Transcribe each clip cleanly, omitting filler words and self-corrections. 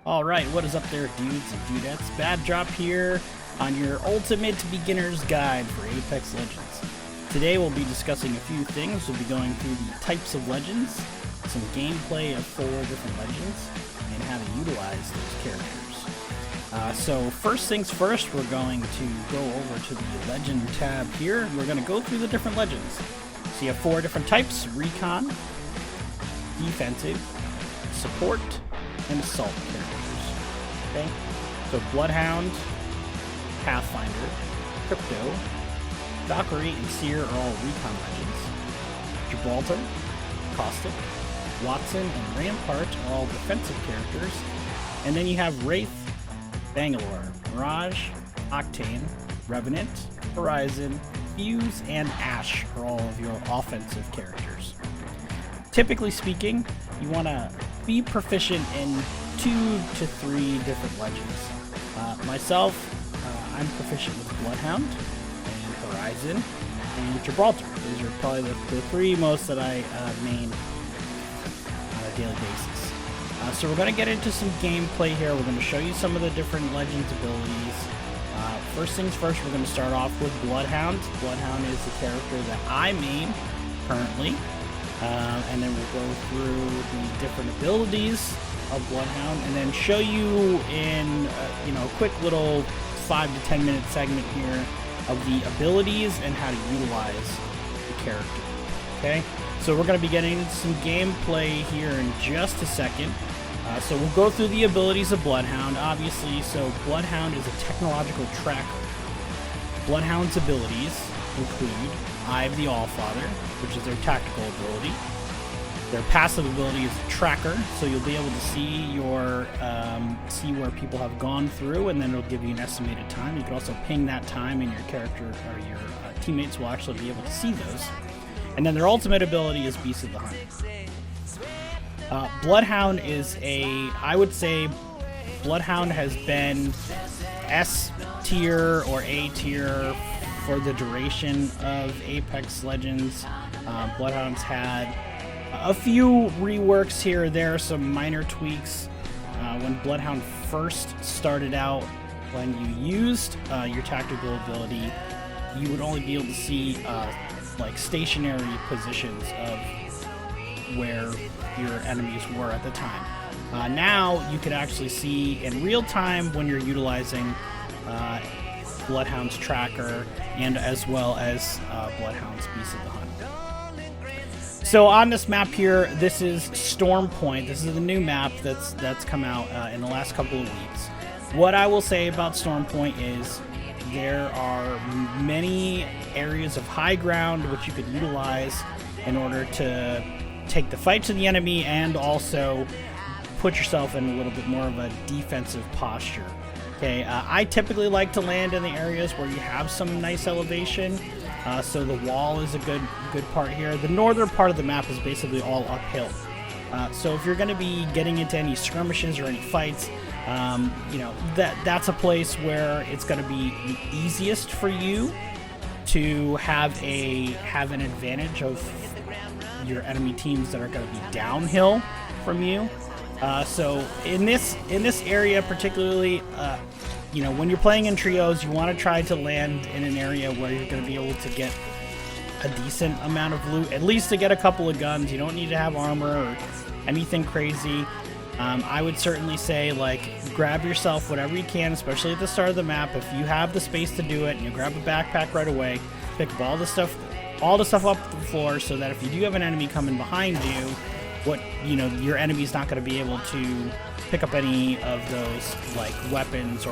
Alright, what is up there, dudes and dudettes? Bad drop here on your ultimate beginner's guide for Apex Legends. Today we'll be discussing a few things. We'll be going through the types of legends, some gameplay of 4 different legends, and how to utilize those characters. So first things first, we're going to go over to the Legend tab here. We're going to go through the different legends. So you have 4 different types: Recon, Defensive, Support, and Assault characters. Okay? So Bloodhound, Pathfinder, Crypto, Valkyrie, and Seer are all Recon legends. Gibraltar, Caustic, Watson, and Rampart are all defensive characters. And then you have Wraith, Bangalore, Mirage, Octane, Revenant, Horizon, Fuse, and Ash are all of your offensive characters. Typically speaking, you want to be proficient in 2 to 3 different legends. Myself, I'm proficient with Bloodhound and Horizon and Gibraltar. These are probably the 3 most that I main on a daily basis. So we're going to get into some gameplay here. We're going to show you some of the different legends abilities. First things first, we're going to start off with Bloodhound. Bloodhound is the character that I main currently. And then we'll go through the different abilities of Bloodhound and then show you in a quick little 5 to 10 minute segment here of the abilities and how to utilize the character. Okay, so we're going to be getting into some gameplay here in just a second. So we'll go through the abilities of Bloodhound, obviously. So Bloodhound is a technological tracker. Bloodhound's abilities include Eye of the Allfather, which is their tactical ability. Their passive ability is Tracker, so you'll be able to see your see where people have gone through, and then it'll give you an estimated time. You can also ping that time, and your character or your teammates will actually be able to see those. And then their ultimate ability is Beast of the Hunt. Bloodhound is I would say Bloodhound has been S tier or A tier for the duration of Apex Legends. Bloodhound's had a few reworks here or there, some minor tweaks. When Bloodhound first started out, when you used your tactical ability, you would only be able to see like stationary positions of where your enemies were at the time. Now you can actually see in real time when you're utilizing Bloodhound's tracker and as well as Bloodhound's Beast of the Hunt. So on this map here, this is Storm Point. This is the new map that's come out in the last couple of weeks. What I will say about Storm Point is there are many areas of high ground which you could utilize in order to take the fight to the enemy and also put yourself in a little bit more of a defensive posture. Okay, I typically like to land in the areas where you have some nice elevation. So the wall is a good part here. The northern part of the map is basically all uphill. So if you're going to be getting into any skirmishes or any fights, that's a place where it's going to be the easiest for you to have an advantage of your enemy teams that are going to be downhill from you. So in this area particularly, when you're playing in trios, you want to try to land in an area where you're going to be able to get a decent amount of loot, at least to get a couple of guns. You don't need to have armor or anything crazy. I would certainly say, grab yourself whatever you can, especially at the start of the map. If you have the space to do it, and you grab a backpack right away, pick up all the stuff off the floor, so that if you do have an enemy coming behind you, your enemy's not going to be able to pick up any of those weapons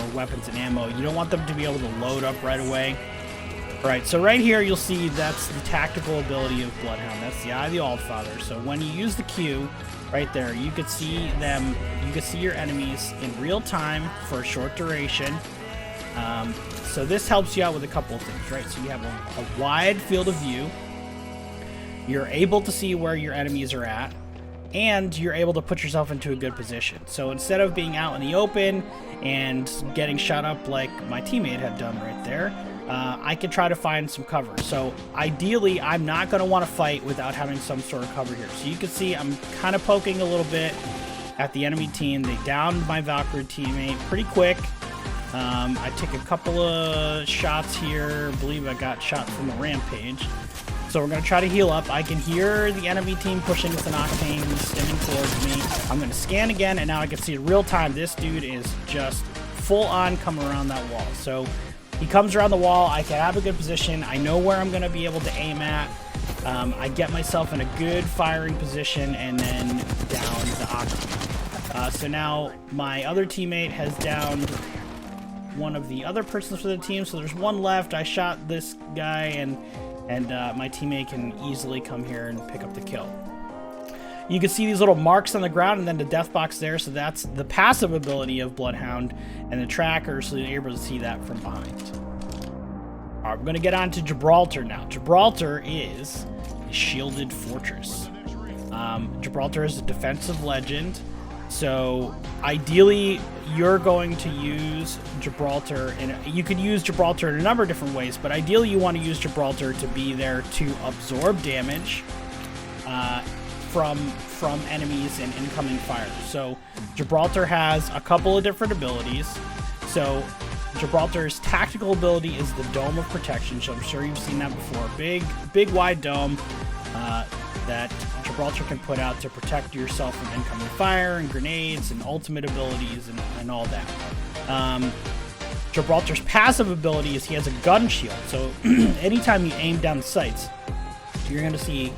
and ammo. You don't want them to be able to load up right away. Alright, so right here you'll see that's the tactical ability of Bloodhound. That's the Eye of the Allfather. So when you use the Q right there, you could see them, you could see your enemies in real time for a short duration. So this helps you out with a couple of things, right? So you have a wide field of view. You're able to see where your enemies are at, and you're able to put yourself into a good position. So instead of being out in the open and getting shot up like my teammate had done right there, I could try to find some cover. So ideally, I'm not going to want to fight without having some sort of cover here. So you can see I'm kind of poking a little bit at the enemy team. They downed my Valkyrie teammate pretty quick. I take a couple of shots here. I believe I got shot from a rampage. So we're going to try to heal up. I can hear the enemy team pushing with an Octane stemming towards me. I'm going to scan again, and now I can see in real time this dude is just full on coming around that wall. So he comes around the wall. I can have a good position. I know where I'm going to be able to aim at. I get myself in a good firing position and then down the Octane. So now my other teammate has downed one of the other persons for the team. So there's one left. I shot this guy, and my teammate can easily come here and pick up the kill. You can see these little marks on the ground and then the death box there. So that's the passive ability of Bloodhound and the tracker, so you're able to see that from behind. All right, we're going to get on to Gibraltar now. Gibraltar is a shielded fortress. Gibraltar is a defensive legend. So ideally, you're going to use Gibraltar, and you could use Gibraltar in a number of different ways, but ideally you want to use Gibraltar to be there to absorb damage from enemies and incoming fire. So Gibraltar has a couple of different abilities. So Gibraltar's tactical ability is the Dome of Protection. So I'm sure you've seen that before. Big wide dome that Gibraltar can put out to protect yourself from incoming fire and grenades and ultimate abilities and all that. Gibraltar's passive ability is he has a gun shield. So anytime you aim down the sights, you're going to see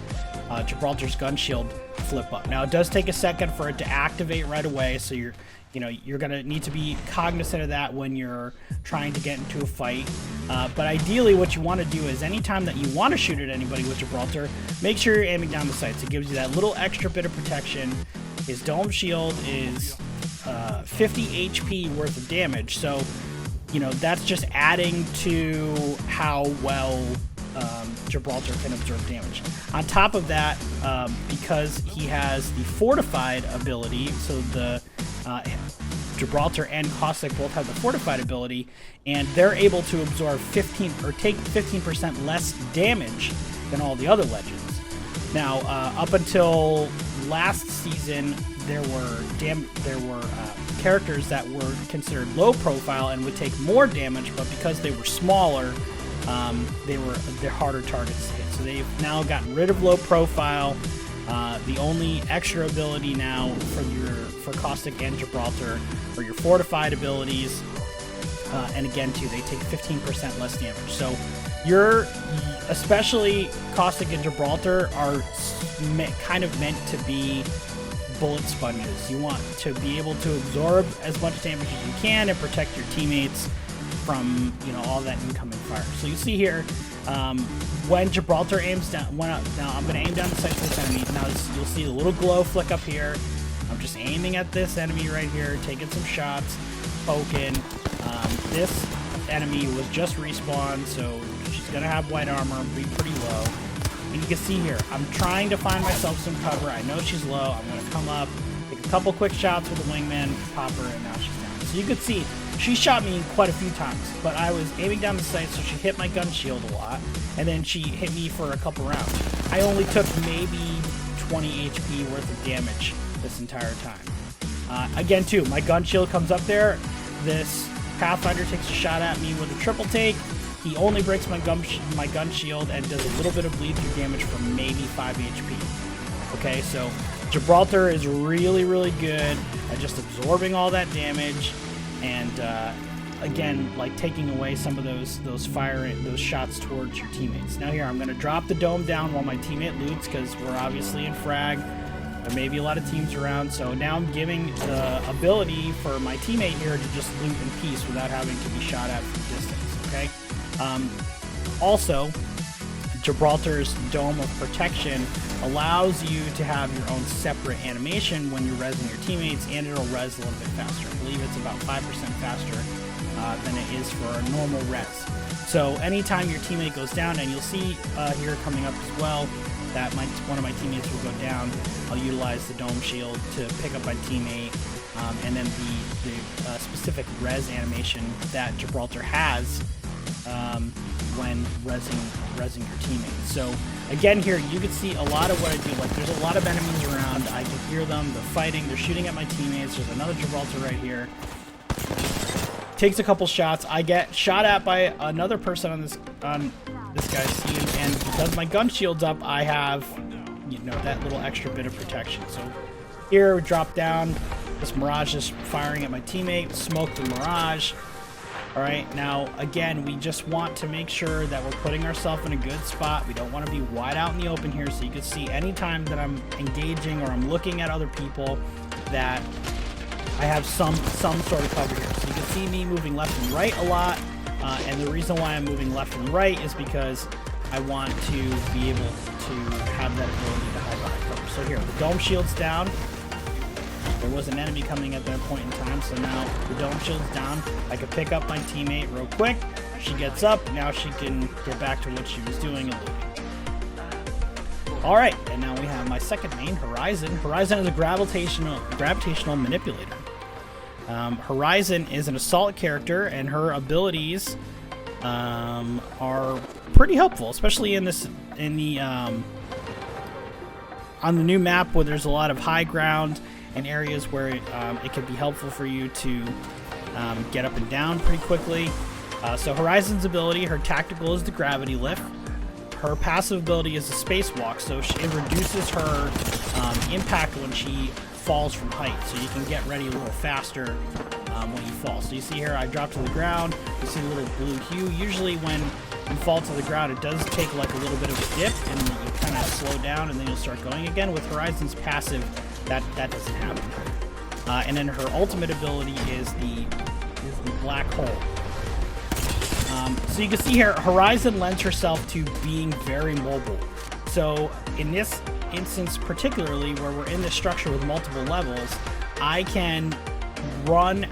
Gibraltar's gun shield flip up. Now it does take a second for it to activate right away, so you're going to need to be cognizant of that when you're trying to get into a fight. But ideally what you want to do is anytime that you want to shoot at anybody with Gibraltar, make sure you're aiming down the sights. It gives you that little extra bit of protection. His dome shield is 50 HP worth of damage, so that's just adding to how well Gibraltar can absorb damage. On top of that, because he has the fortified ability, so the Gibraltar and Caustic both have the fortified ability, and they're able to absorb take 15% less damage than all the other legends. Now, up until last season, there were characters that were considered low profile and would take more damage, but because they were smaller, they're harder targets to hit. So they've now gotten rid of low profile. The only extra ability now for Caustic and Gibraltar are your fortified abilities, and again too, they take 15% less damage. So especially Caustic and Gibraltar are kind of meant to be bullet sponges. You want to be able to absorb as much damage as you can and protect your teammates from all that incoming fire. So you see here, when Gibraltar aims down, now I'm going to aim down the sight for this enemy. Now you'll see the little glow flick up here. I'm just aiming at this enemy right here, taking some shots, poking. This enemy was just respawned, so she's going to have white armor, be pretty low. And you can see here, I'm trying to find myself some cover. I know she's low. I'm going to come up, take a couple quick shots with the wingman, pop her, and now she's down. So you could see, she shot me quite a few times, but I was aiming down the sight, so she hit my gun shield a lot, and then she hit me for a couple rounds. I only took maybe 20 HP worth of damage this entire time. Again, too, my gun shield comes up there. This Pathfinder takes a shot at me with a triple take. He only breaks my gun shield and does a little bit of bleed through damage for maybe 5 HP. Okay, so Gibraltar is really, really good at just absorbing all that damage, and again, like taking away some of those shots towards your teammates. Now here, I'm going to drop the dome down while my teammate loots, because we're obviously in frag. There may be a lot of teams around, so now I'm giving the ability for my teammate here to just loot in peace without having to be shot at from distance, okay? Also, Gibraltar's Dome of Protection allows you to have your own separate animation when you're rezzing your teammates, and it'll res a little bit faster. I believe it's about 5% faster than it is for a normal res. So anytime your teammate goes down, and you'll see here coming up as well that one of my teammates will go down, I'll utilize the Dome Shield to pick up my teammate, and then the specific res animation that Gibraltar has when rezzing your teammates. So again here, you can see a lot of what I do. Like there's a lot of enemies around. I can hear them. They're fighting. They're shooting at my teammates. There's another Gibraltar right here. Takes a couple shots. I get shot at by another person on this guy's team, and because my gun shield's up, I have, you know, that little extra bit of protection. So here we drop down. This Mirage is firing at my teammate. Smoke the Mirage. All right, now again, we just want to make sure that we're putting ourselves in a good spot. We don't want to be wide out in the open here, so you can see anytime that I'm engaging or I'm looking at other people that I have some sort of cover here. So you can see me moving left and right a lot, and the reason why I'm moving left and right is because I want to be able to have that ability to hide behind cover. So here, the dome shield's down. There was an enemy coming at that point in time, so now the dome shield's down. I can pick up my teammate real quick. She gets up. Now she can get back to what she was doing and looting. All right, and now we have my second main, Horizon. Horizon is a gravitational manipulator. Horizon is an assault character, and her abilities are pretty helpful, especially on the new map where there's a lot of high ground and areas where it can be helpful for you to get up and down pretty quickly. So Horizon's ability, her tactical is the gravity lift. Her passive ability is the spacewalk, so it reduces her impact when she falls from height. So you can get ready a little faster when you fall. So you see here, I drop to the ground. You see a little blue hue. Usually when you fall to the ground, it does take like a little bit of a dip, and you kind of slow down, and then you'll start going again. With Horizon's passive, that doesn't happen. And then her ultimate ability is the black hole. So you can see here, Horizon lends herself to being very mobile. So in this instance particularly, where we're in this structure with multiple levels, I can run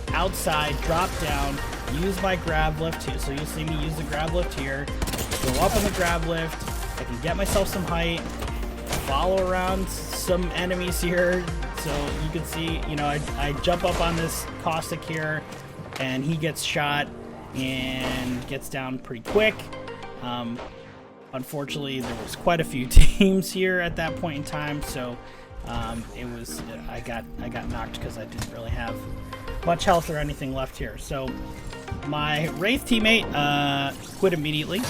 outside, drop down, use my grab lift too. So you'll see me use the grab lift here, go up on the grab lift, I can get myself some height, follow around some enemies here. So you can see, you know, I jump up on this caustic here, and he gets shot and gets down pretty quick. Unfortunately, there was quite a few teams here at that point in time, so I got knocked because I didn't really have much health or anything left here. So my Wraith teammate quit immediately.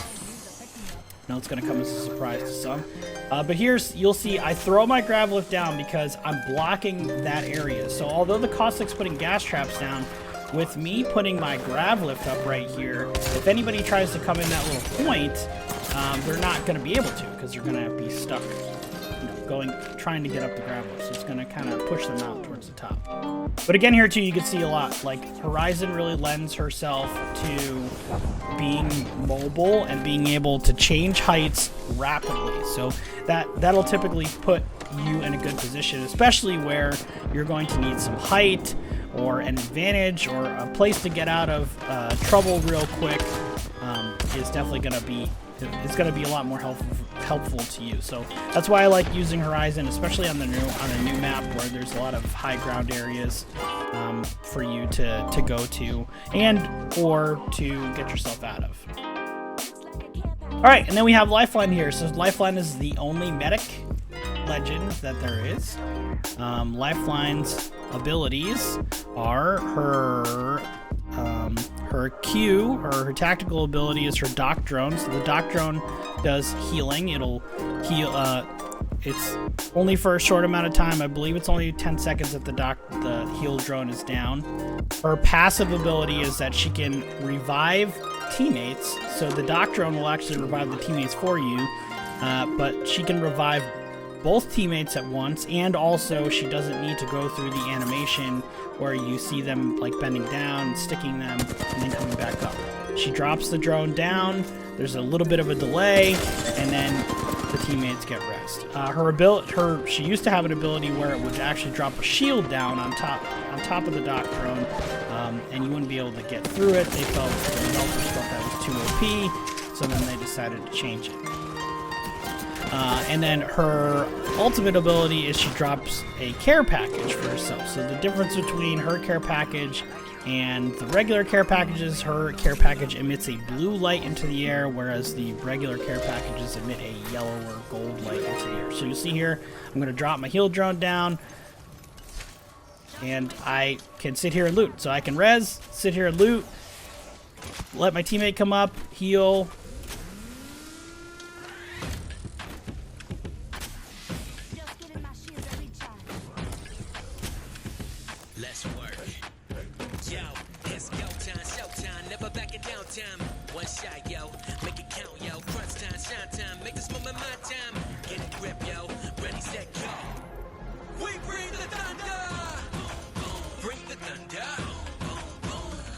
No, it's going to come as a surprise to some. But you'll see I throw my grav lift down because I'm blocking that area. So although the caustic's putting gas traps down, with me putting my grav lift up right here, if anybody tries to come in that little point, they're not going to be able to, because they're going to be stuck, you know, trying to get up the grav lift. So it's going to kind of push them out towards the top. But again, here too, you can see a lot. Like Horizon really lends herself to being mobile and being able to change heights rapidly. So that'll typically put you in a good position, especially where you're going to need some height or an advantage or a place to get out of trouble real quick. Is definitely going to be, it's going to be a lot more helpful to you. So that's why I like using Horizon, especially on a new map where there's a lot of high ground areas for you to go to or to get yourself out of. All right, and then we have Lifeline here. So Lifeline is the only medic legend that there is. Lifeline's abilities are her Q, or her tactical ability is her dock drone. So the dock drone does healing. It'll heal. It's only for a short amount of time. I believe it's only 10 seconds that the heal drone is down. Her passive ability is that she can revive teammates. So the dock drone will actually revive the teammates for you, but she can revive both teammates at once, and also she doesn't need to go through the animation where you see them like bending down, sticking them, and then coming back up. She drops the drone down, there's a little bit of a delay, and then the teammates get rest. She used to have an ability where it would actually drop a shield down on top of the dock drone, and you wouldn't be able to get through it. The developers felt that was too OP, so then they decided to change it. And then her ultimate ability is she drops a care package for herself. So the difference between her care package And the regular care packages, her care package emits a blue light into the air, whereas the regular care packages emit a yellow or gold light into the air. So you'll see here, I'm going to drop my heal drone down, and I can sit here and loot. So I can res, sit here and loot, let my teammate come up, heal. Let's work. Yo, it's go time, showtime, never backing down time. One shot, yo, make it count, yo. Crunch time, shine time, make this moment my time. Get a grip, yo, ready, set, go. We bring the thunder. Bring the thunder.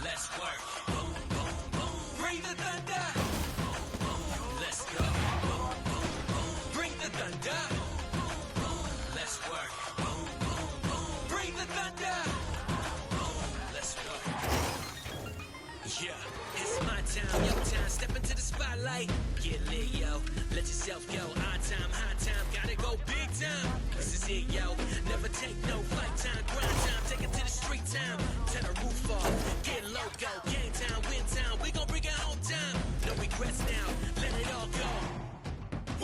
Let's work. Bring the thunder. Let's go. Bring the thunder. Let's work. Bring the thunder. Let's go. Yeah, it's my time, your time. Step into the spotlight. Get lit, yo. Let yourself go. Our time, high time. Gotta go big time. This is it, yo. Never take no fight time. Grind time. Take it to the street time. Turn the roof off. Get loco. Game time, win time. We gon' bring it home time. No regrets now. Let it all go.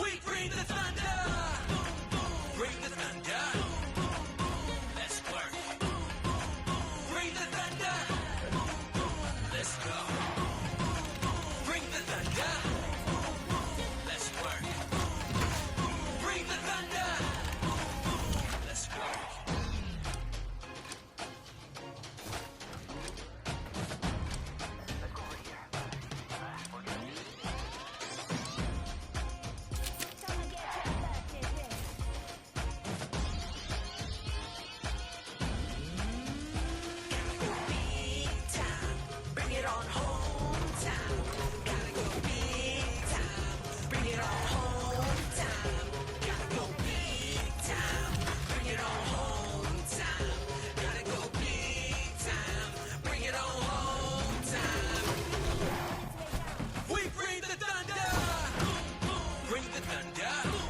We bring the thunder. Bring the thunder. Let's work. Bring the thunder. Let's go. Bring the thunder. Let's work. Bring the thunder. Let's work. Big time. Bring it on home time. Gotta go big time. Bring it on home time. Gotta go big time. Bring it on home time. Gotta go big time. Bring it on home time. We bring the thunder. Bring the thunder.